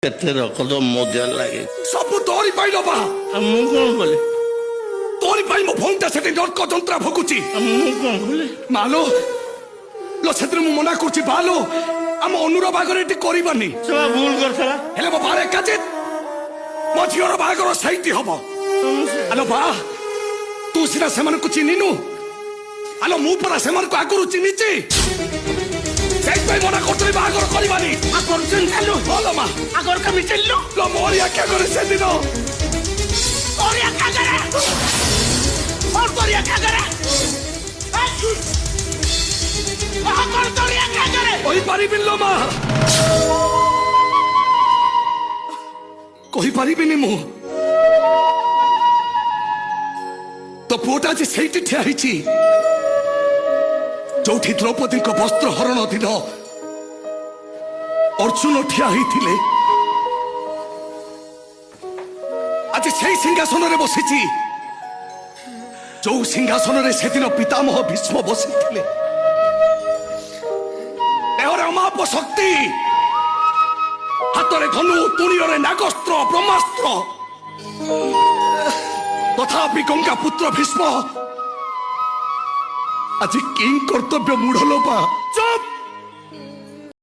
କେତେ ରକତ ମଜା ଲାଗେ। ସବୁ ତୋରି ପାଇଁ ନବା। ମୁଁ କଣ କଲି? ତୋରି ପାଇଁ ମୋ ଭଉଣୀଟା ସେଠି ନର୍କ ଯନ୍ତ୍ରା ଭୋଗୁଛି। ମୁଁ କଣ କଲି? ମାଲୋ ଲୋ ସେଥିରେ ମୁଁ ମନା କରୁଛି ବାଲୋ ଆମ ଅନୁର ବାହାଘର ଏଠି କରିବାନି। ସେ ବା ଭୁଲ କରିଥିଲା। ହେଲେ ମୋ ବାରେ କାଜିତ ମୋ ଝିଅର ବାହାଘର ସେଇଠି ହବ। ଆଲୋ ବା ତୁ ସିନା ସେମାନଙ୍କୁ ଚିହ୍ନିନୁ। ଆଲୋ ମୁଁ ପରା ସେମାନଙ୍କୁ ଆଗରୁ ଚିହ୍ନିଛି। ସେଇଥିପାଇଁ ମନା କରୁଥିଲି ବାହାଘର କରିବାନି। ଆଗରୁ ଚିହ୍ନିଲୁ? ଭଲ ମା ଆଗରୁ କେମିତି ଚିହ୍ନିଲୁ? ଲୋ ମୋରି ଆଖ୍ୟା କରି ସେଦିନ ତୋରି ଆଖ୍ୟା କରେ। କଣ ତୋରି ଆଖ୍ୟା କରେ? କଣ ତୋରି ଆଖ୍ୟା କରେ? କହିପାରିବିନି ଲୋ ମା କହିପାରିବିନି ମୁଁ। ତ ପୁଅଟା ଆଜି ସେଇଠି ଠିଆ ହେଇଛି ଯୋଉଠି ଦ୍ରୌପଦୀଙ୍କ ବସ୍ତ୍ର ହରଣ ଦିନ ଅର୍ଜୁନ ଠିଆ ହେଇଥିଲେ। ଆଜି ସେଇ ସିଂହାସନରେ ବସିଛି ଯୋଉ ସିଂହାସନରେ ସେଦିନ ପିତାମହ ଭୀଷ୍ମ ବସିଥିଲେ। ଦେହରେ ଅମାପ ଶକ୍ତି, ହାତରେ ଧନୁ, ତୁଣୀରେ ନାଗସ୍ତ୍ର ବ୍ରହ୍ମାସ୍ତ୍ର। ତଥାପି ଗଙ୍ଗା ପୁତ୍ର ଭୀଷ୍ମ ଆଜି କି କର୍ତ୍ତବ୍ୟ ମୂଢ ଲୋପା। ଚୁପ୍